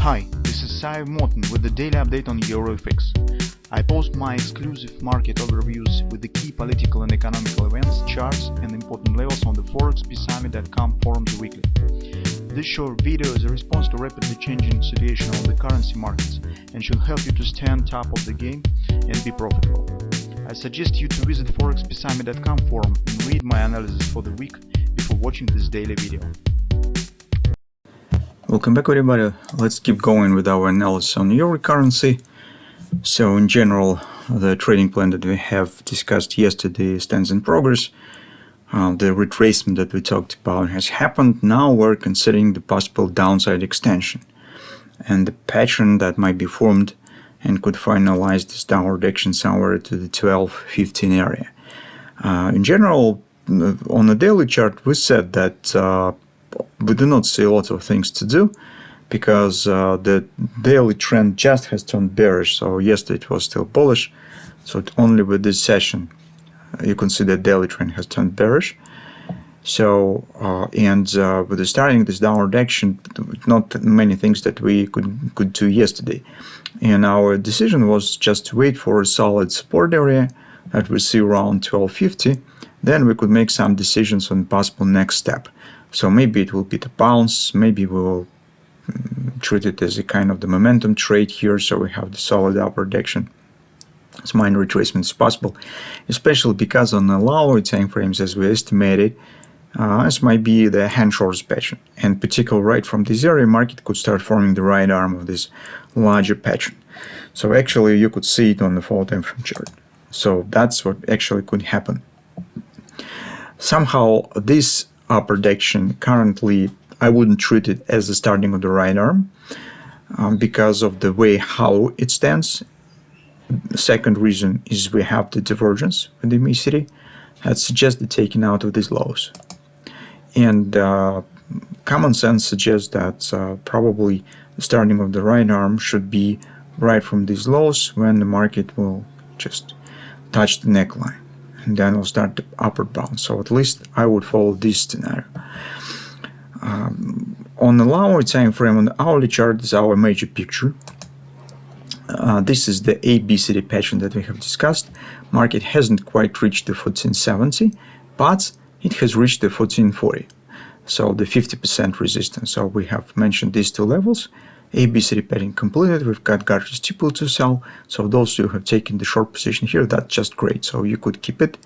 Hi, this is Sive Morten with the daily update on EuroFX. I post my exclusive market overviews with the key political and economical events, charts and important levels on the ForexPeaceArmy.com forums weekly. This short video is a response to rapidly changing situation on the currency markets and should help you to stay on top of the game and be profitable. I suggest you to visit ForexPeaceArmy.com forum and read my analysis for the week before watching this daily video. Welcome back, everybody. Let's keep going with our analysis on euro currency. So in general, the trading plan that we have discussed yesterday stands in progress. The retracement that we talked about has happened. Now we're considering the possible downside extension and the pattern that might be formed and could finalize this downward action somewhere to the 12-15 area. In general, on the daily chart, we said that we do not see lots of things to do because the daily trend just has turned bearish. So yesterday it was still bullish. So only with this session you can see the daily trend has turned bearish. So with the starting this downward action, not many things that we could do yesterday. And our decision was just to wait for a solid support area that we see around 1250. Then we could make some decisions on possible next step. So maybe it will be the bounce, maybe we will treat it as a kind of the momentum trade here, so we have the solid upward action. As minor retracement is possible, especially because on the lower time frames, as we estimated, this might be the hand shorts pattern. And particularly right from this area, market could start forming the right arm of this larger pattern. So actually you could see it on the 4 time frame chart. So that's what actually could happen. Somehow this upward action currently I wouldn't treat it as the starting of the right arm because of the way how it stands. The second reason is we have the divergence with the MACD that suggests the taking out of these lows. And common sense suggests that probably the starting of the right arm should be right from these lows when the market will just touch the neckline. And then we'll start the upward bounce. So at least I would follow this scenario. On the lower time frame, on the hourly chart, is our major picture. This is the ABCD pattern that we have discussed. Market hasn't quite reached the 1470, but it has reached the 1440. So the 50% resistance. So we have mentioned these two levels. ABCD pattern completed. We've got garter steeple to sell. So those who have taken the short position here, that's just great. So you could keep it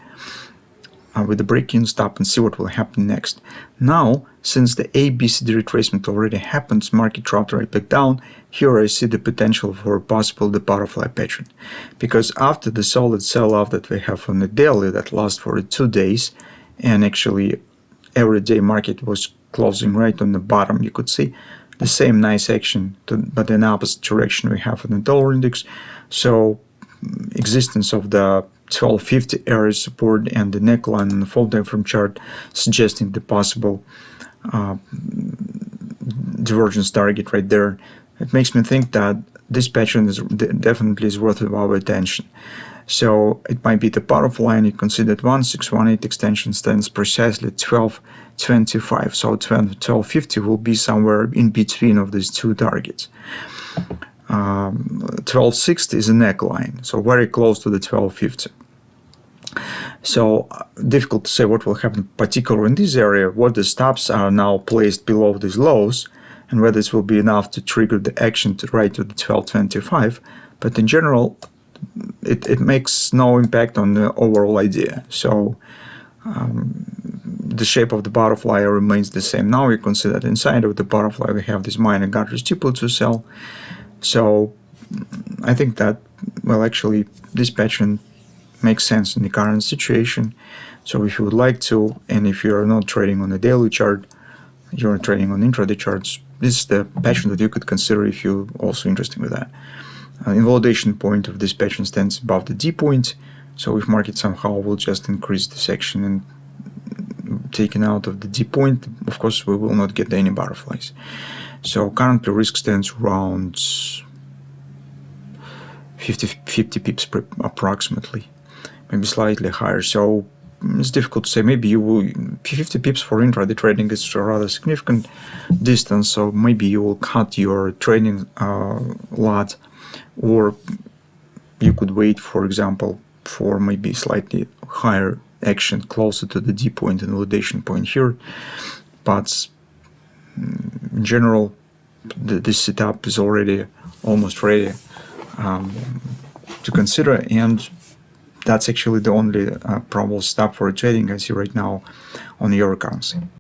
with the break-in stop and see what will happen next. Now, since the ABCD retracement already happened, market dropped right back down. Here I see the potential for a possible the butterfly pattern, because after the solid sell-off that we have on the daily that lasts for 2 days, and actually every day market was closing right on the bottom, you could see the same nice action, but in opposite direction we have in the dollar index. So existence of the 1250 area support and the neckline on the 4 time frame chart suggesting the possible divergence target right there. It makes me think that this pattern is definitely worth of our attention. So it might be the butterfly, and you can see that 1618 extension stands precisely 1225. So 1250 will be somewhere in between of these two targets. 1260 is a neckline, so very close to the 1250. So difficult to say what will happen, particularly in this area, what the stops are now placed below these lows, and whether this will be enough to trigger the action to right to the 1225. But in general, it makes no impact on the overall idea. So the shape of the butterfly remains the same. Now you can see that inside of the butterfly we have this minor garter steeple to sell. So I think that, well, actually this pattern makes sense in the current situation. So if you would like to, and if you are not trading on the daily chart, you're trading on intraday charts, this is the pattern that you could consider if you're also interested with that. Invalidation point of this pattern stands above the D point. So if market somehow will just increase this action and taken out of the D point, of course we will not get any butterflies. So currently risk stands around 50 pips per approximately, maybe slightly higher. So it's difficult to say. Maybe you will 50 pips for intraday trading is a rather significant distance, so maybe you will cut your trading lot, or you could wait, for example, for maybe slightly higher action closer to the D point and validation point here. But in general, this setup is already almost ready to consider, and that's actually the only probable stop for trading I see right now on the euro currency.